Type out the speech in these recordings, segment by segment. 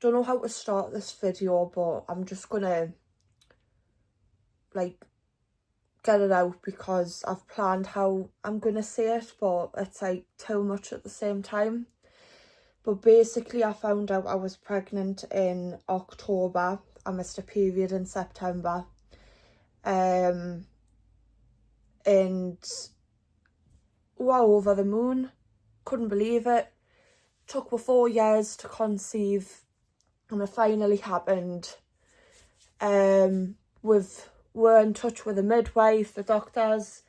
don't know how to start this video, but I'm just gonna like get it out because I've planned how I'm gonna say it, but it's like too much at the same time. But basically I found out I was pregnant in October. I missed a period in September. And wow, over the moon. Couldn't believe it. Took me 4 years to conceive and it finally happened. We're in touch with the midwife, the doctors.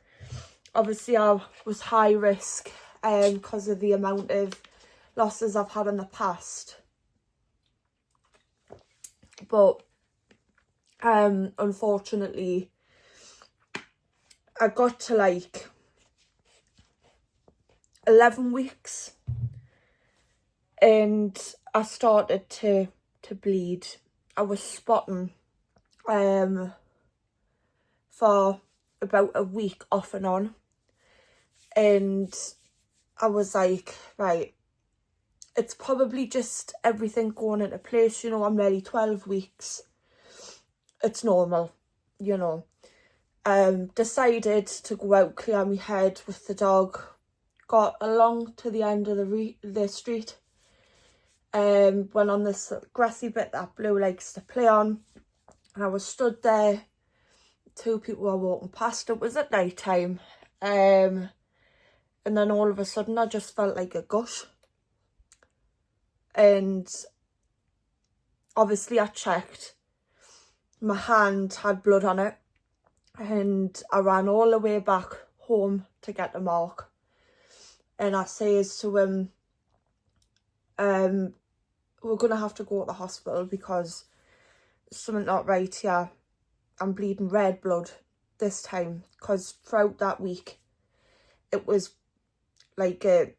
Obviously I was high risk because of the amount of losses I've had in the past. But unfortunately I got to like 11 weeks and I started to bleed. I was spotting for about a week off and on, and I was like, right, it's probably just everything going into place, you know. I'm nearly 12 weeks, it's normal, you know. Decided to go out, clear my head with the dog, got along to the end of the street, went on this grassy bit that Blue likes to play on, and I was stood there. 2 people were walking past. It was at night time, and then all of a sudden I just felt like a gush, and obviously I checked, my hand had blood on it, and I ran all the way back home to get to Mark, and I says to him, we're gonna have to go to the hospital because something not right here. I'm bleeding red blood this time, because throughout that week it was like a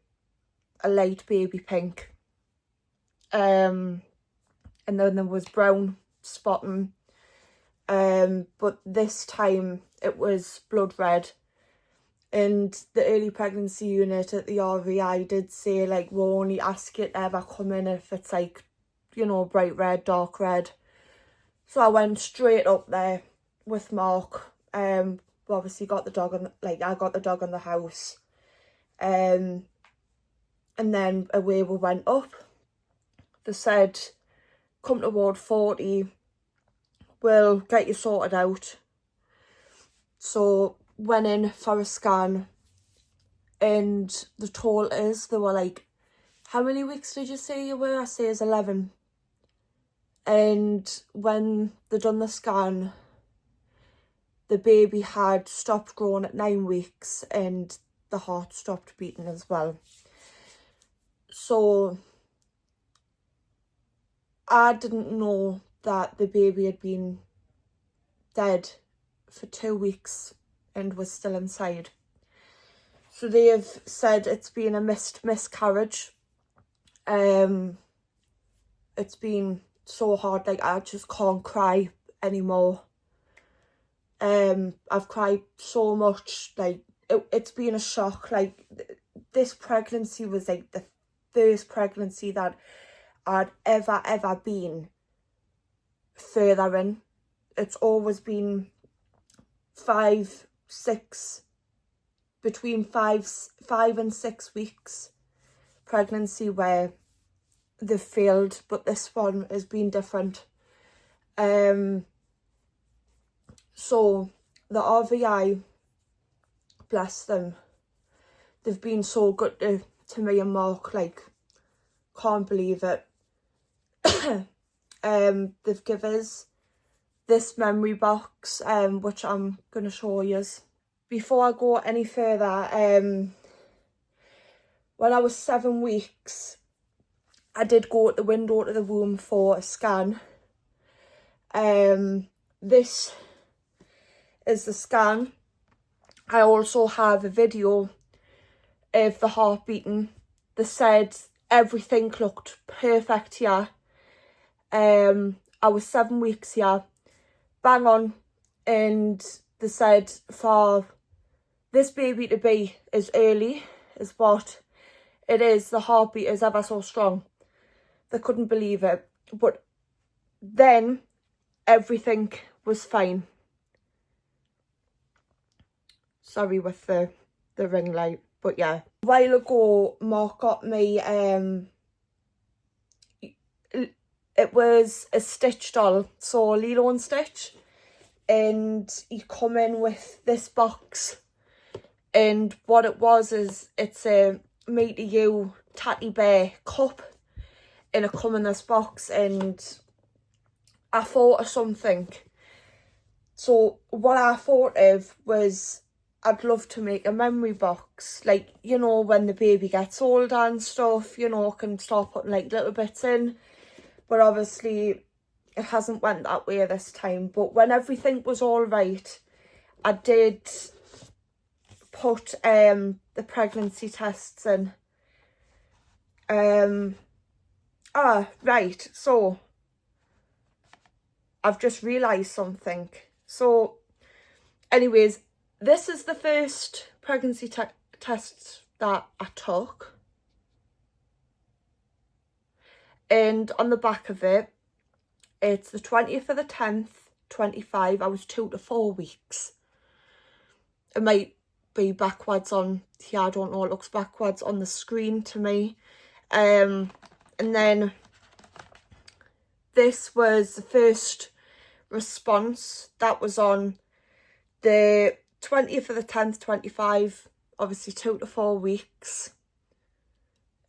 light baby pink, and then there was brown spotting, but this time it was blood red. And the early pregnancy unit at the RVI did say, like, we'll only ask you to ever come in if it's like, you know, bright red, dark red. So I went straight up there with Mark. We obviously got the dog on, I got the dog on the house. And then away we went up. They said, come to ward 40, we'll get you sorted out. So went in for a scan, and the told us, they were like, how many weeks did you say you were? I say it's 11. And when they done the scan, the baby had stopped growing at 9 weeks and the heart stopped beating as well. So I didn't know that the baby had been dead for 2 weeks and was still inside. So they have said it's been a miscarriage. It's been so hard, like I just can't cry anymore. I've cried so much, like it's been a shock. Like this pregnancy was like the first pregnancy that I'd ever been further in. It's always been 5, 6, between 5 and 6 weeks pregnancy where they've failed, but this one has been different. So the RVI, bless them, they've been so good to me and Mark, like, can't believe it. They've given us this memory box, which I'm going to show you. Before I go any further, when I was 7 weeks, I did go at the window to the womb for a scan. This is the scan. I also have a video of the heart beating. They said everything looked perfect here. I was 7 weeks here, bang on, and they said for this baby to be as early as what it is, the heartbeat is ever so strong. They couldn't believe it. But then everything was fine. Sorry with the ring light, but yeah. A while ago, Mark got me, it was a stitch doll, so Lilo and Stitch, and he come in with this box, and what it was is it's a Me to You Tatty Bear cup, and it come in this box, and I thought of something. So what I thought of was I'd love to make a memory box, like, you know, when the baby gets older and stuff, you know, can start putting like little bits in. But obviously it hasn't went that way this time. But when everything was all right, I did put the pregnancy tests in. Right, so I've just realised something. So anyways, this is the first pregnancy test that I took. And on the back of it, it's the 20th of the 10th, 25. I was 2 to 4 weeks. It might be backwards on here. I don't know. It looks backwards on the screen to me. And then this was the first response. That was on the 20th of the 10th, 25. Obviously 2 to 4 weeks.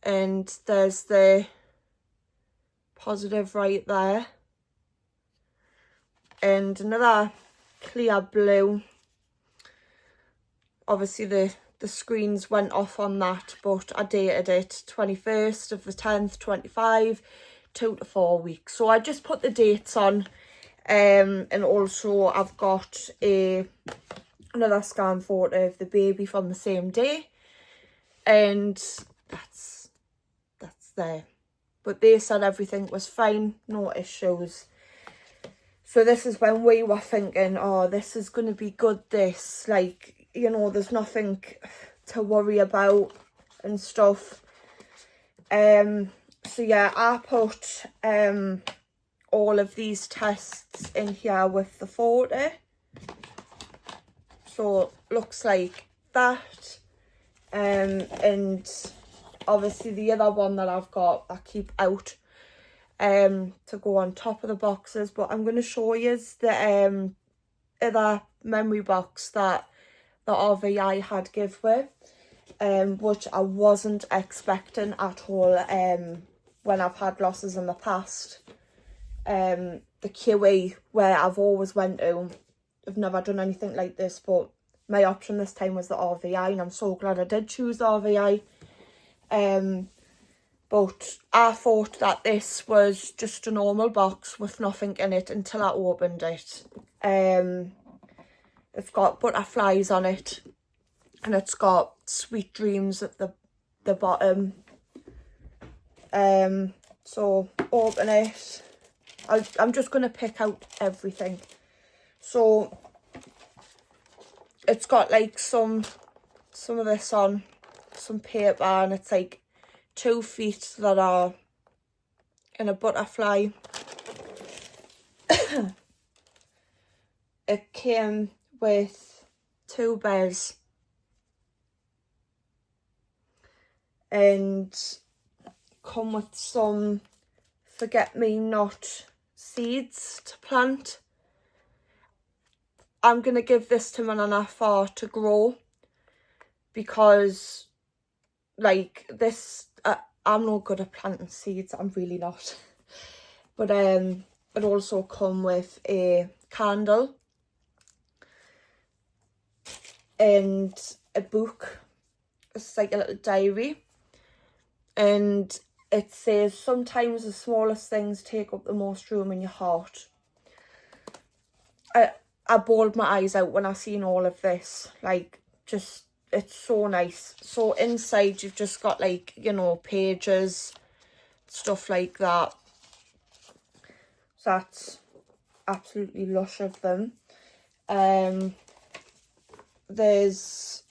And there's the positive right there. And another clear blue. Obviously the screens went off on that, but I dated it 21st of the 10th, 25, 2 to 4 weeks. So I just put the dates on, and also I've got another scan photo of the baby from the same day, and that's there. But they said everything was fine, no issues. So this is when we were thinking, oh, this is going to be good, this, like, you know, there's nothing to worry about and stuff. So yeah, I put all of these tests in here with the photo. So looks like that. And obviously the other one that I've got, I keep out to go on top of the boxes, but I'm going to show you the other memory box that the RVI had give me, which I wasn't expecting at all when I've had losses in the past. The QE where I've always went to, I've never done anything like this, but my option this time was the RVI, and I'm so glad I did choose the RVI. But I thought that this was just a normal box with nothing in it until I opened it. It's got butterflies on it, and it's got sweet dreams at the bottom. So open it. I'm just going to pick out everything. So it's got like some of this on, some paper, and it's like 2 feet that are in a butterfly. It came with 2 bears and come with some forget-me-not seeds to plant. I'm going to give this to my nana for to grow, because like this, I'm not good at planting seeds, I'm really not. But it also come with a candle and a book. It's like a little diary, and it says, sometimes the smallest things take up the most room in your heart. I bawled my eyes out when I seen all of this. Like, just, it's so nice. So inside you've just got, like, you know, pages, stuff like that. So that's absolutely lush of them. There's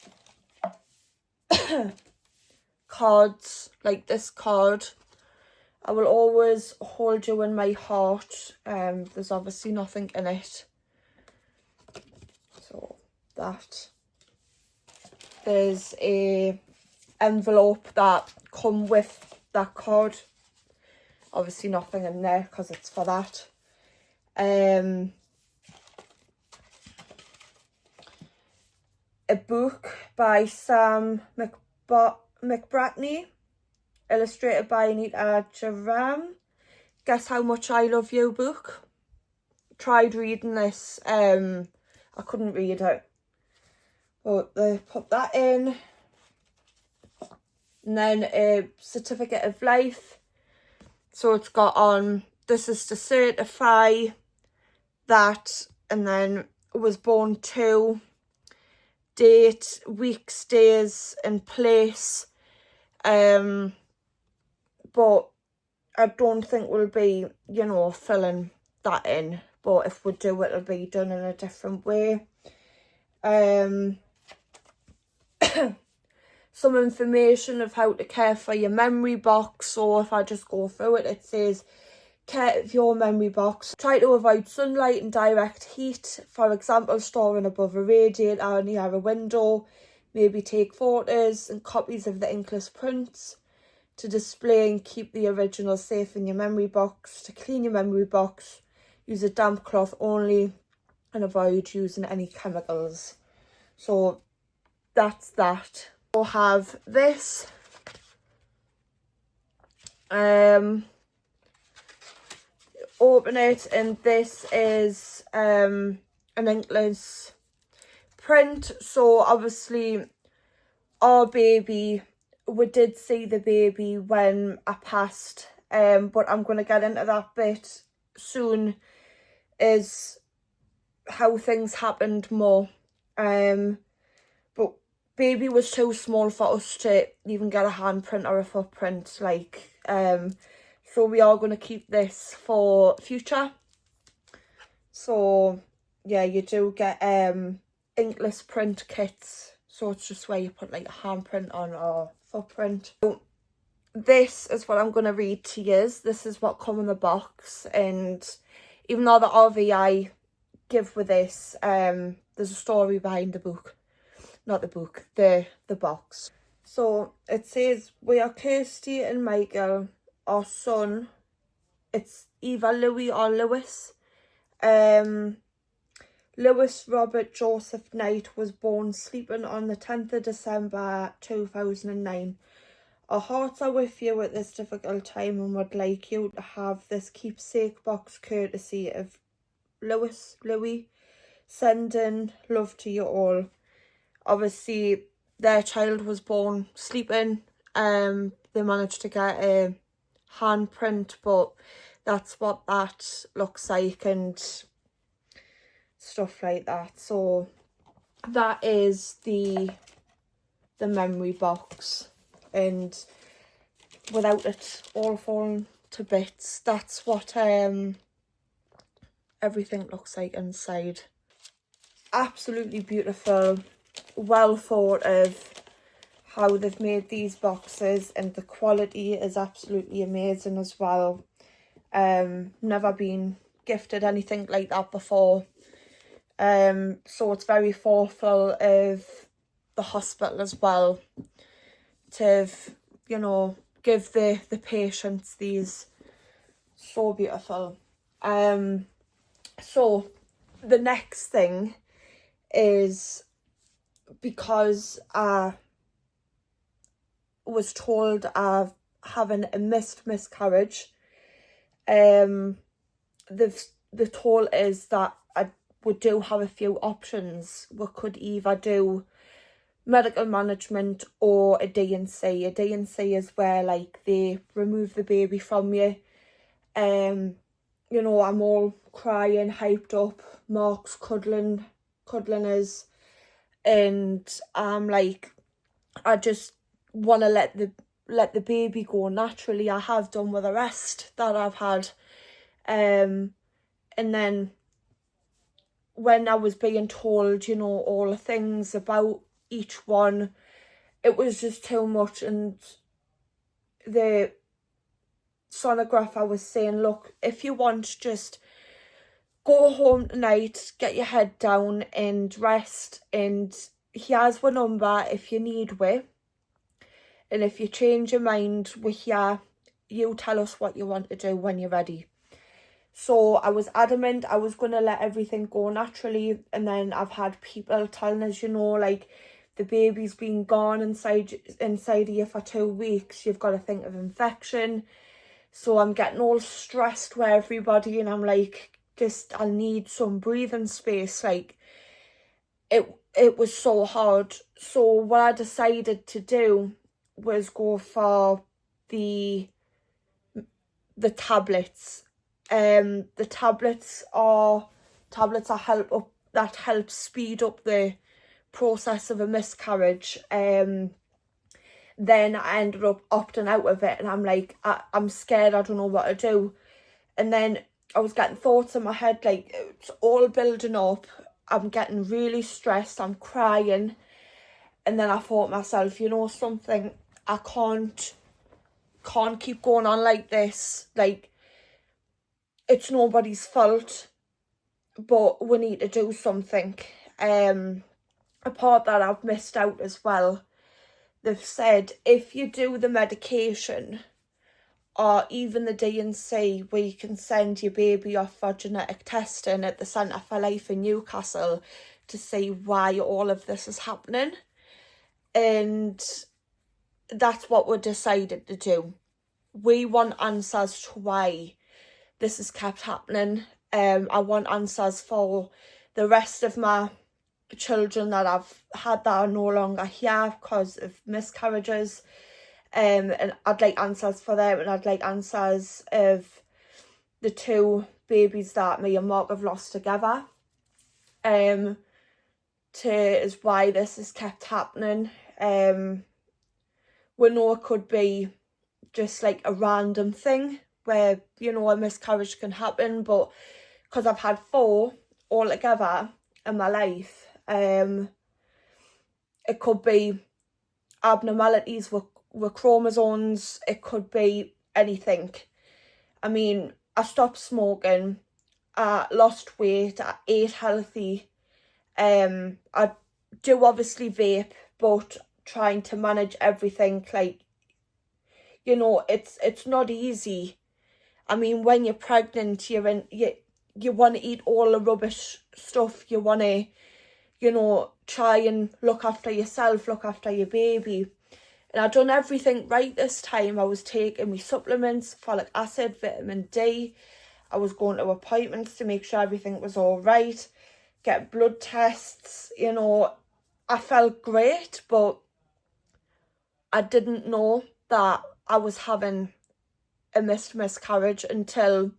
cards, like this card. I will always hold you in my heart. There's obviously nothing in it. So that. There's a envelope that come with that card. Obviously nothing in there because it's for that. A book by Sam McBratney, illustrated by Anita Jaram. Guess How Much I Love You book. Tried reading this, I couldn't read it, but they put that in. And then a certificate of life. So it's got on, this is to certify that, and then was born to, date, weeks, days, and place. But I don't think we'll be, you know, filling that in. But if we do, it'll be done in a different way. Some information of how to care for your memory box. So if I just go through it, it says, care of your memory box. Try to avoid sunlight and direct heat. For example, storing above a radiator or near a window. Maybe take photos and copies of the inkless prints. To display and keep the original safe in your memory box. To clean your memory box, use a damp cloth only and avoid using any chemicals. So that's that. We'll have this. Open it, and this is an inkless print. So obviously our baby, we did see the baby when I passed, but I'm going to get into that bit soon, is how things happened more. But baby was too small for us to even get a handprint or a footprint, like, so we are going to keep this for future. So yeah, you do get inkless print kits, so it's just where you put like a handprint on or footprint. So this is what I'm going to read to you. This is what come in the box, and even though the RVI give with this, there's a story behind the book. Not the book, the box. So it says, we are Kirsty and Michael, our son. It's either Louis or Lewis. Lewis Robert Joseph Knight was born sleeping on the 10th of December 2009. Our hearts are with you at this difficult time and would like you to have this keepsake box courtesy of Louis. Sending love to you all. Obviously, their child was born sleeping. They managed to get a handprint, but that's what that looks like and stuff like that. So that is the memory box, and without it all falling to bits, that's what everything looks like inside. Absolutely beautiful, well thought of how they've made these boxes, and the quality is absolutely amazing as well. Never been gifted anything like that before, so it's very thoughtful of the hospital as well to, you know, give the patients these. So beautiful. So the next thing is, because I was told I'm having a miscarriage, the toll is that we do have a few options. We could either do medical management or a D&C. A D&C is where, like, they remove the baby from you. You know, I'm all crying, hyped up, Mark's cuddling us, and I'm like, I just want to let the baby go naturally. I have done with the rest that I've had, and then when I was being told, you know, all the things about each one, it was just too much. And the sonographer was saying, look, if you want, just go home tonight, get your head down and rest, and here's our number if you need we, and if you change your mind, we're here. You tell us what you want to do when you're ready. So I was adamant I was going to let everything go naturally, and then I've had people telling us, you know, like, the baby's been gone inside of you for 2 weeks, you've got to think of infection. So I'm getting all stressed with everybody, and I'm like, I need some breathing space. Like, it was so hard. So what I decided to do was go for the tablets. The tablets are that help speed up the process of a miscarriage. Then I ended up opting out of it, and I'm like, I'm scared, I don't know what to do. And then I was getting thoughts in my head, like, it's all building up, I'm getting really stressed, I'm crying. And then I thought to myself, you know something, I can't keep going on like this. Like, it's nobody's fault, but we need to do something. A part that I've missed out as well, they've said if you do the medication or even the D&C, where you can send your baby off for genetic testing at the Centre for Life in Newcastle to see why all of this is happening. And that's what we decided to do. We want answers to why this has kept happening. I want answers for the rest of my children that I've had that are no longer here because of miscarriages. And I'd like answers for them, and I'd like answers of the 2 babies that me and Mark have lost together. Is why this has kept happening. We know it could be just like a random thing where, you know, a miscarriage can happen, but because I've had 4 altogether in my life, it could be abnormalities with chromosomes, it could be anything. I mean, I stopped smoking, I lost weight, I ate healthy. I do obviously vape, but trying to manage everything, like, you know, it's not easy. I mean, when you're pregnant, you want to eat all the rubbish stuff. You want to, you know, try and look after yourself, look after your baby. And I done everything right this time. I was taking my supplements, folic acid, vitamin D. I was going to appointments to make sure everything was all right. Get blood tests, you know. I felt great, but I didn't know that I was having a miscarriage until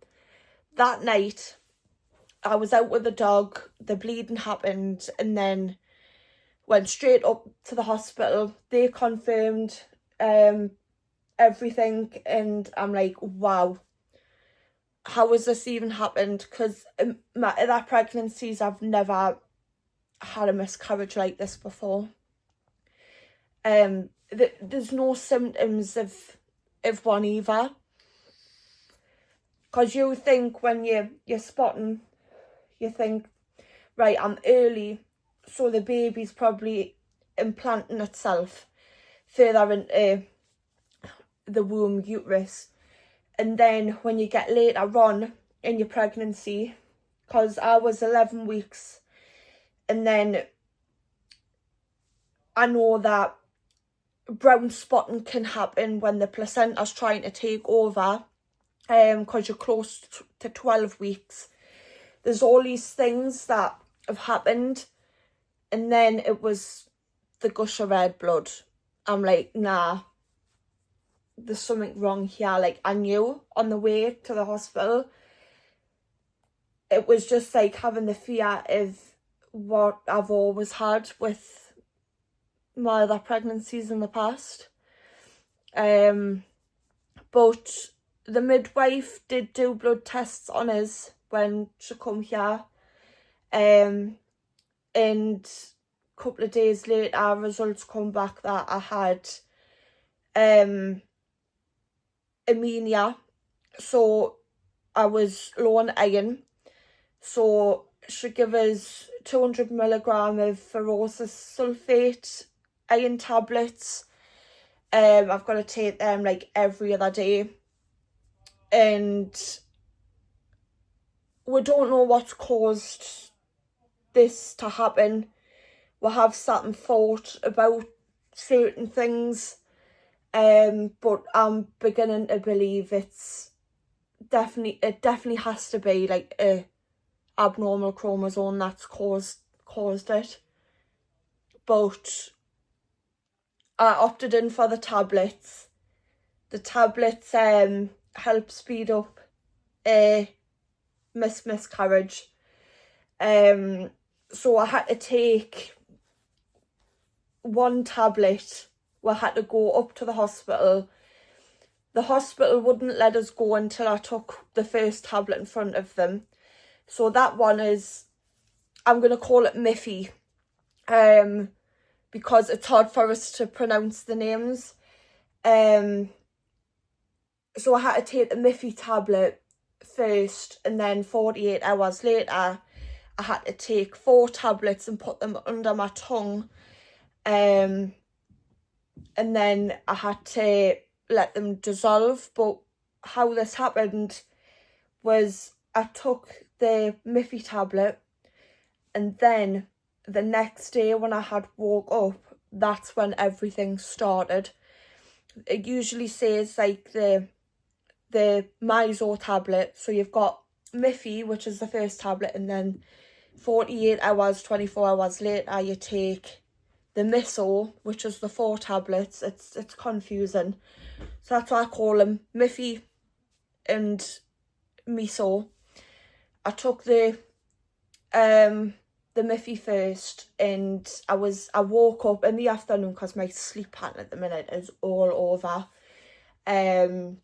that night. I was out with the dog, the bleeding happened, and then went straight up to the hospital. They confirmed everything, and I'm like, wow, how has this even happened? Because my other pregnancies, I've never had a miscarriage like this before. There's no symptoms of one either. Because you think when you're spotting, you think, right, I'm early, so the baby's probably implanting itself further into the womb uterus. And then when you get later on in your pregnancy, because I was 11 weeks, and then I know that brown spotting can happen when the placenta's trying to take over, because you're close to 12 weeks. There's all these things that have happened, and then it was the gush of red blood. I'm like, nah, there's something wrong here. Like, I knew on the way to the hospital. It was just like having the fear of what I've always had with my other pregnancies in the past. But the midwife did do blood tests on us when she come here. And a couple of days later, results come back that I had anemia, so I was low on iron, so she gave us 200 milligram of ferrous sulfate iron tablets. I've got to take them like every other day, and we don't know what's caused this to happen. We have sat and thought about certain things, but I'm beginning to believe it definitely has to be like a abnormal chromosome that's caused it. But I opted in for the tablets. The tablets help speed up a miscarriage. So I had to take one tablet. We had to go up to the hospital. The hospital wouldn't let us go until I took the first tablet in front of them. So that one is, I'm going to call it Miffy, because it's hard for us to pronounce the names. So I had to take the Miffy tablet first, and then 48 hours later I had to take 4 tablets and put them under my tongue, and then I had to let them dissolve. But how this happened was I took the Miffy tablet, and then the next day when I had woke up, that's when everything started. It usually says like the miso tablet, so you've got Miffy, which is the first tablet, and then 48 hours, 24 hours later you take the miso, which is the 4 tablets. It's confusing, so that's why I call them Miffy and miso. I took the Miffy first, and I woke up in the afternoon because my sleep pattern at the minute is all over, and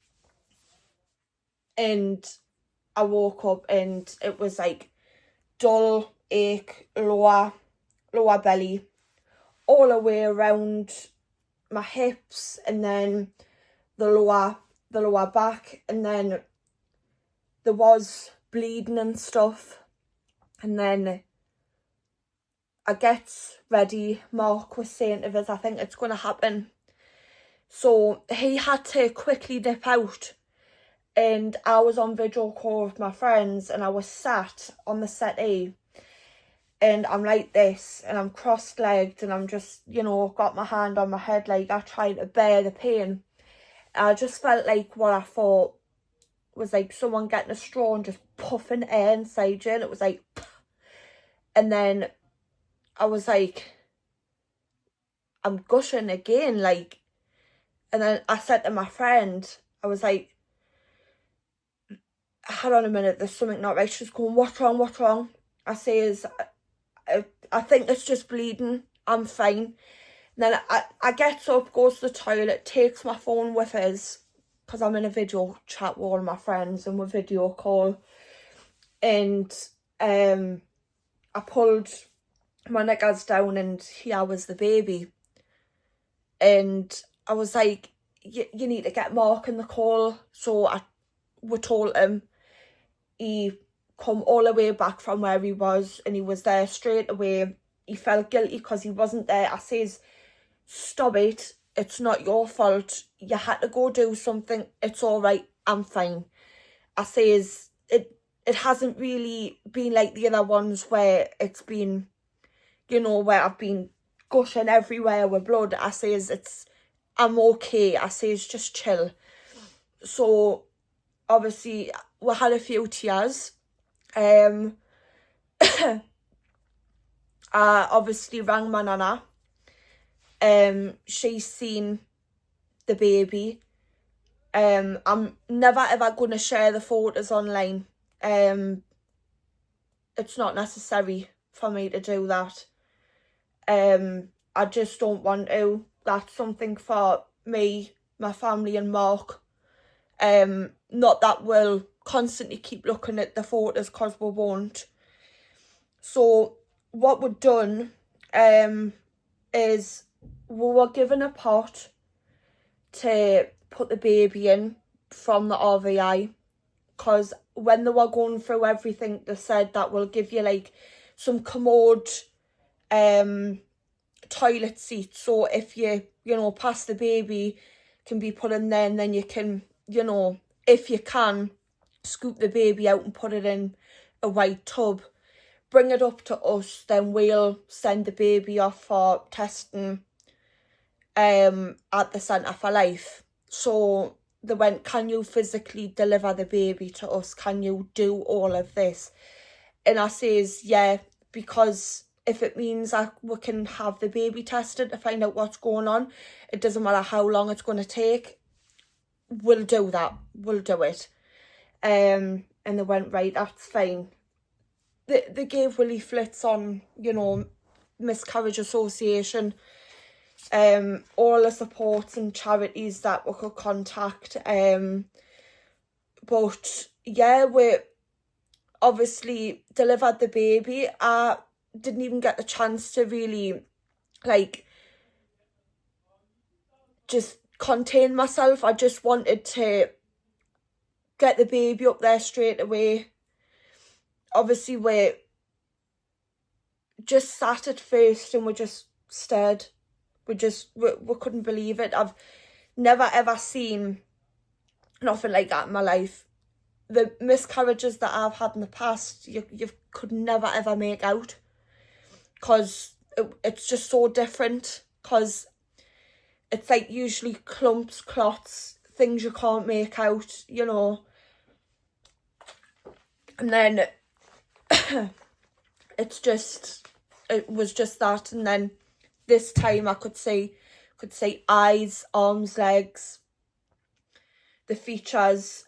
I woke up and it was like dull ache, lower belly, all the way around my hips, and then the lower back, and then there was bleeding and stuff. And then I get ready, Mark was saying to us, I think it's going to happen. So he had to quickly dip out, and I was on video call with my friends, and I was sat on the settee, and I'm like this, and I'm cross-legged, and I'm just, got my hand on my head, like I tried to bear the pain. And I just felt like what I thought was like someone getting a straw and just puffing air inside you, and it was like, and then I was like, I'm gushing again, like, and then I said to my friend, I was like, hold on a minute, there's something not right. She's going, what's wrong? I says, I think it's just bleeding, I'm fine. And then I gets up, goes to the toilet, takes my phone with us, because I'm in a video chat with all my friends, and we video call, and I pulled my knickers down, and here was the baby. And I was like, you need to get Mark in the call. So we told him. He come all the way back from where he was, and he was there straight away. He felt guilty because he wasn't there. I says, stop it, it's not your fault, you had to go do something, it's all right, I'm fine. I says, it hasn't really been like the other ones where it's been, where I've been gushing everywhere with blood. I says, I'm okay. I says, just chill. So obviously we had a few tears. I obviously rang my nana. She's seen the baby. I'm never ever gonna share the photos online. It's not necessary for me to do that. I just don't want to. That's something for me, my family and Mark. Not that we'll constantly keep looking at the photos, because we won't. So what we've done is we were given a pot to put the baby in from the RVI. because when they were going through everything, they said that we'll give you like some commode toilet seat, so if you pass the baby, can be put in there, and then you can, if you can, scoop the baby out and put it in a white tub, bring it up to us, then we'll send the baby off for testing at the Centre for Life. So they went, can you physically deliver the baby to us? Can you do all of this? And I says, yeah, because if it means that we can have the baby tested to find out what's going on, it doesn't matter how long it's going to take, we'll do that. We'll do it. And they went, right, that's fine. They gave leaflets on, Miscarriage Association, all the supports and charities that we could contact. But yeah, we obviously delivered the baby. I didn't even get the chance to really like just contain myself. I just wanted to get the baby up there straight away. Obviously we just sat at first and we just stared. We couldn't believe it. I've never ever seen nothing like that in my life. The miscarriages that I've had in the past, you could never ever make out, because it's just so different, because it's like usually clumps, clots, things you can't make out, and then it was just that. And then this time I could see eyes, arms, legs, the features.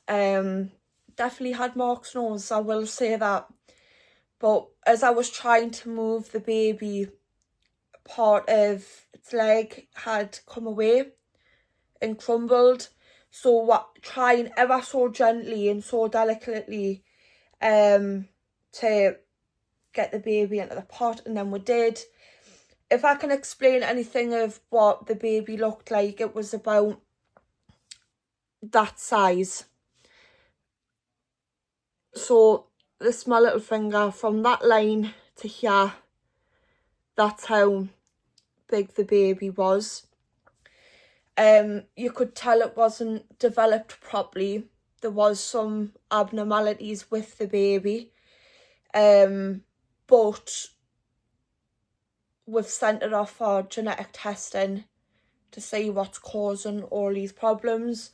Definitely had Mark's nose, I will say that. But as I was trying to move the baby, part of its leg had come away and crumbled. So trying ever so gently and so delicately to get the baby into the pot, and then we did. If I can explain anything of what the baby looked like, it was about that size. So this is my little finger, from that line to here, that's how big the baby was. You could tell it wasn't developed properly. There was some abnormalities with the baby, but we've sent it off for genetic testing to see what's causing all these problems.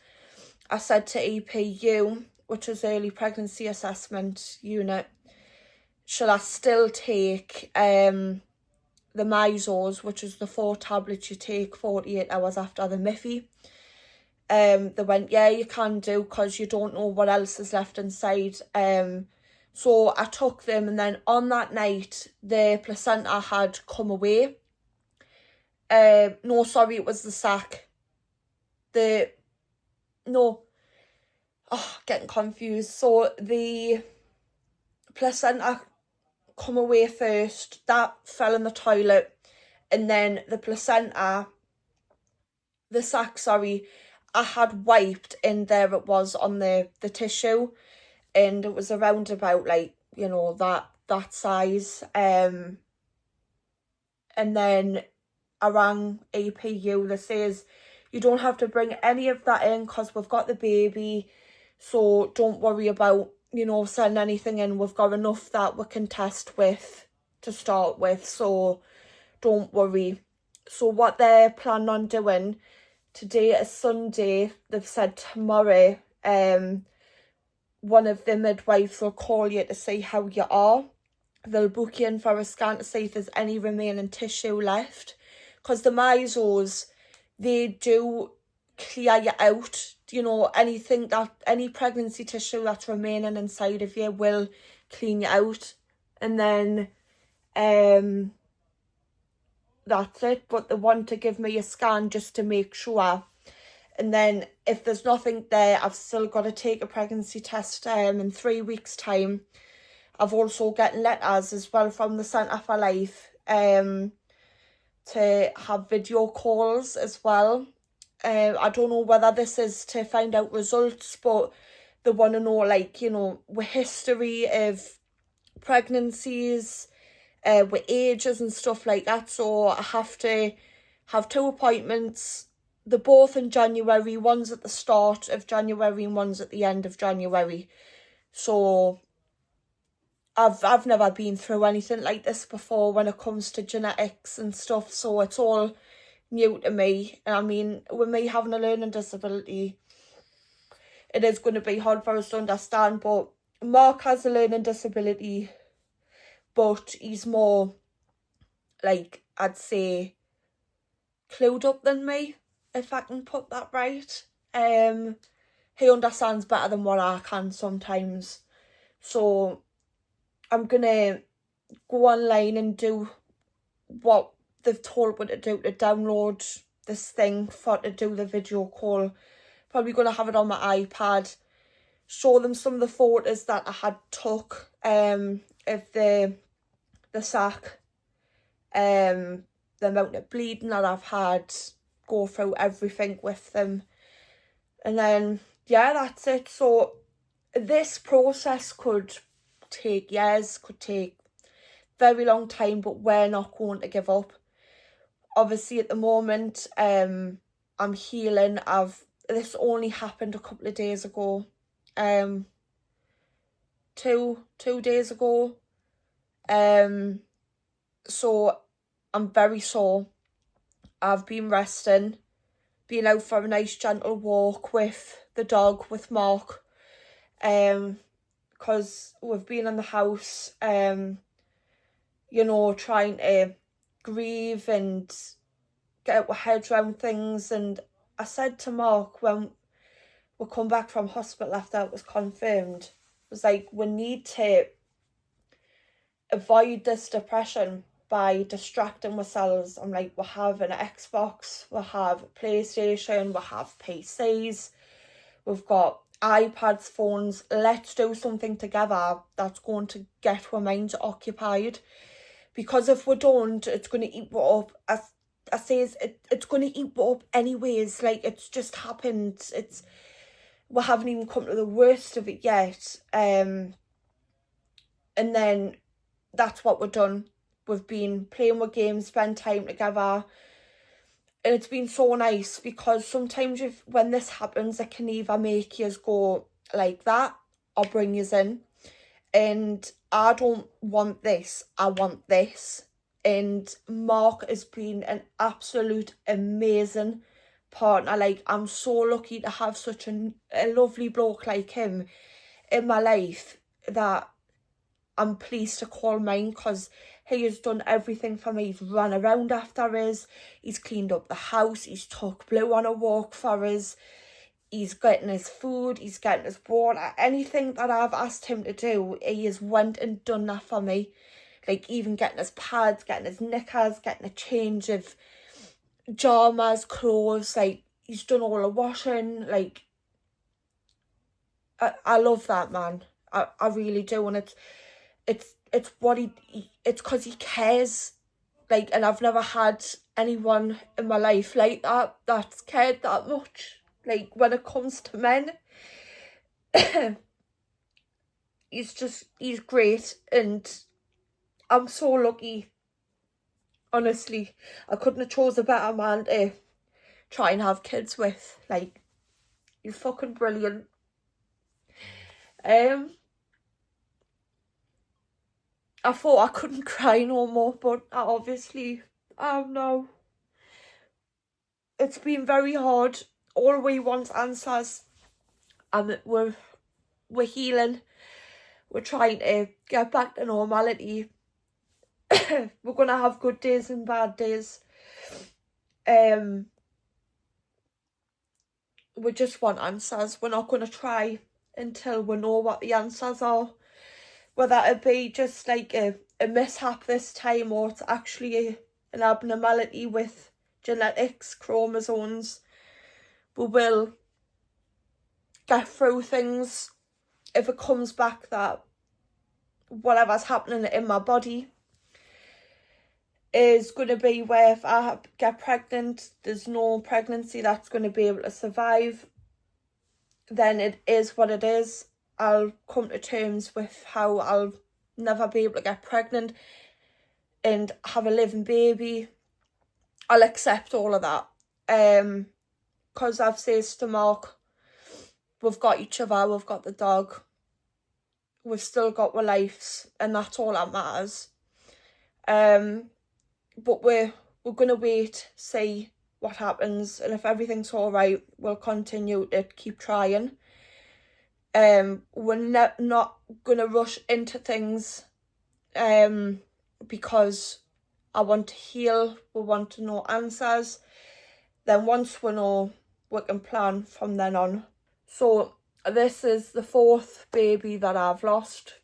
I said to EPU, which is Early Pregnancy Assessment Unit, shall I still take the misos, which is the 4 tablets you take 48 hours after the Miffy? They went, yeah, you can do, because you don't know what else is left inside. So I took them, and then on that night, the placenta had come away. No, sorry, it was the sac. Getting confused. So the placenta come away first, that fell in the toilet, and then the sac, I had wiped, and there it was on the tissue, and it was around about like, that size. And then I rang EPU. They says, you don't have to bring any of that in, because we've got the baby, so don't worry about, sending anything in. We've got enough that we can test with to start with, so don't worry. So what they're planning on doing, today is Sunday, they've said tomorrow, one of the midwives will call you to see how you are. They'll book you in for a scan to see if there's any remaining tissue left, because the misos, they do clear you out. Any pregnancy tissue that's remaining inside of you will clean you out, and then that's it. But they want to give me a scan just to make sure, and then if there's nothing there, I've still got to take a pregnancy test in 3 weeks' time. I've also getting letters as well from the Centre for Life to have video calls as well. I don't know whether this is to find out results, but they want to know, like, you know, with history of pregnancies, with ages and stuff like that. So I have to have 2 appointments. They're both in January. One's at the start of January and one's at the end of January. So I've never been through anything like this before when it comes to genetics and stuff. So it's all new to me. I mean, with me having a learning disability, it is going to be hard for us to understand. But Mark has a learning disability, but he's more, like, I'd say, clued up than me, if I can put that right. He understands better than what I can sometimes. So I'm gonna go online and do what they've told me to do, to download this thing for to do the video call. Probably gonna have it on my iPad, show them some of the photos that I had took of the sac, the amount of bleeding that I've had, go through everything with them, and then yeah, that's it. So this process could take years, could take very long time, but we're not going to give up. Obviously at the moment, I'm healing. This only happened a couple of days ago, 2 days ago. So I'm very sore. I've been resting, been out for a nice gentle walk with the dog, with Mark, because we've been in the house, you know, trying to grieve and get our heads around things. And I said to Mark when we come back from hospital after it was confirmed, it was like, we need to avoid this depression by distracting ourselves. I'm like, we have an Xbox, we have a PlayStation, we have PCs, we've got iPads, phones. Let's do something together that's going to get our minds occupied, because if we don't, it's going to eat up. I say it's going to eat up anyways. Like, it's just happened. We haven't even come to the worst of it yet. And then that's what we've done. We've been playing with games, spend time together, and it's been so nice, because sometimes when this happens, it can either make you go like that or bring you in. And I don't want this, I want this. And Mark has been an absolute amazing partner. Like, I'm so lucky to have such a lovely bloke like him in my life, that I'm pleased to call mine, because he has done everything for me. He's run around after us, he's cleaned up the house, he's took Blue on a walk for us, he's getting his food, he's getting his water. Anything that I've asked him to do, he has went and done that for me. Like, even getting his pads, getting his knickers, getting a change of pajamas, clothes. Like, he's done all the washing. Like, I love that man. I really do. And it's what it's because he cares. Like, and I've never had anyone in my life like that, that's cared that much. Like, when it comes to men, he's great, and I'm so lucky. Honestly, I couldn't have chose a better man to try and have kids with. Like, you're fucking brilliant. I thought I couldn't cry no more, but I obviously am now. It's been very hard. All we want answers, and we're healing. We're trying to get back to normality. We're gonna have good days and bad days. We just want answers. We're not gonna try until we know what the answers are. Whether it be just like a mishap this time, or it's actually an abnormality with genetics, chromosomes. We will get through things. If it comes back that whatever's happening in my body is going to be where if I get pregnant, there's no pregnancy that's going to be able to survive. then it is what it is. I'll come to terms with how I'll never be able to get pregnant and have a living baby. I'll accept all of that. Because I've said to Mark, we've got each other, we've got the dog, we've still got our lives, and that's all that matters. But we're gonna wait, see what happens, and if everything's all right, we'll continue to keep trying. We're not gonna rush into things, because I want to heal. We want to know answers. Then once we know, we can plan from then on. So this is the 4th baby that I've lost.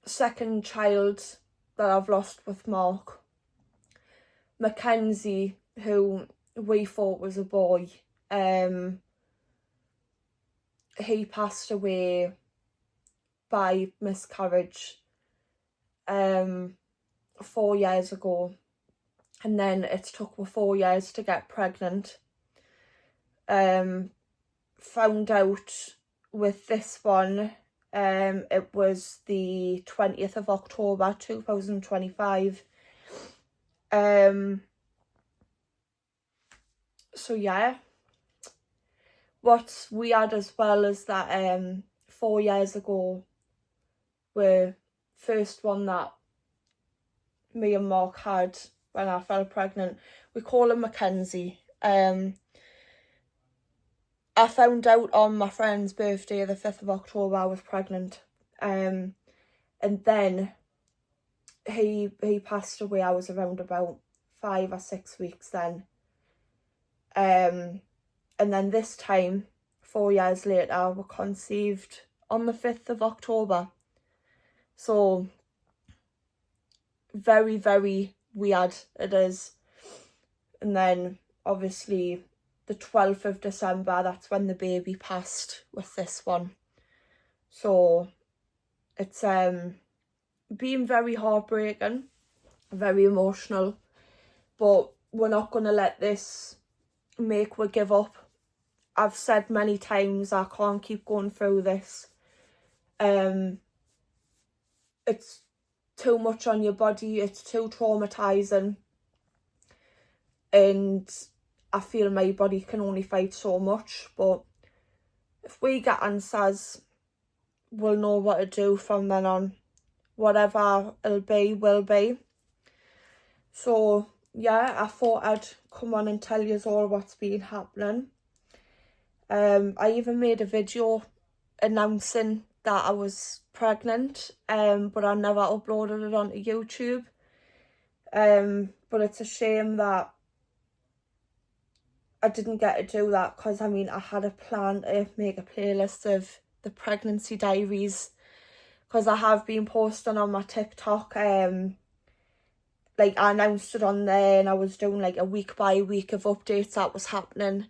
Second child that I've lost with Mark. Mackenzie, who we thought was a boy, he passed away by miscarriage 4 years ago, and then it took me 4 years to get pregnant. Found out with this one, it was the 20th of October 2025. So yeah, what's weird as well is that 4 years ago, the first one that me and Mark had when I fell pregnant, we call him Mackenzie. I found out on my friend's birthday, the 5th of October, I was pregnant. And then he passed away. I was around about 5 or 6 weeks then. And then this time, 4 years later, I was conceived on the 5th of October. So very, very weird it is. And then obviously the 12th of December, that's when the baby passed with this one. So it's been very heartbreaking, very emotional, but we're not going to let this make we give up. I've said many times I can't keep going through this. It's too much on your body, it's too traumatizing, and I feel my body can only fight so much. But if we get answers, we'll know what to do from then on. Whatever it'll be, will be. So yeah, I thought I'd come on and tell you all what's been happening. I even made a video announcing that I was pregnant, but I never uploaded it onto YouTube. But it's a shame that I didn't get to do that, because I mean I had a plan to make a playlist of the pregnancy diaries, because I have been posting on my TikTok. Like I announced it on there, and I was doing like a week by week of updates that was happening.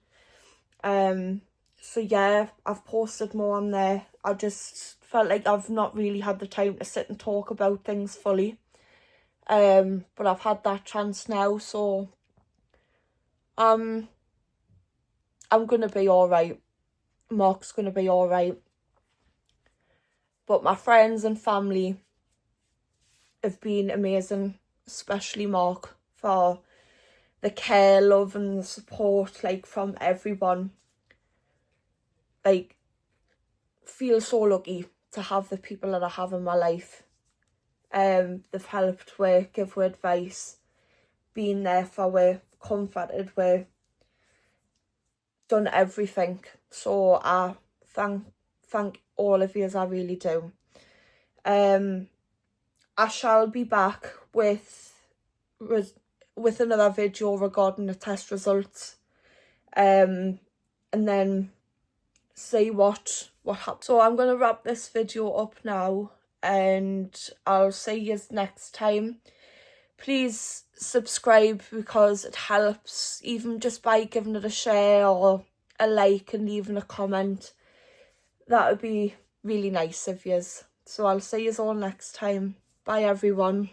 So yeah, I've posted more on there. I just felt like I've not really had the time to sit and talk about things fully. But I've had that chance now, so I'm gonna be alright. Mark's gonna be alright. But my friends and family have been amazing, especially Mark, for the care, love and the support, like, from everyone. Like, feel so lucky to have the people that I have in my life. They've helped with, give with advice, been there for we, comforted we, done everything. So I thank all of you, as I really do. I shall be back with another video regarding the test results, and then see what happens. So I'm gonna wrap this video up now, and I'll see you next time. Please subscribe, because it helps, even just by giving it a share or a like and leaving a comment. That would be really nice of yous. So I'll see you all next time. Bye everyone.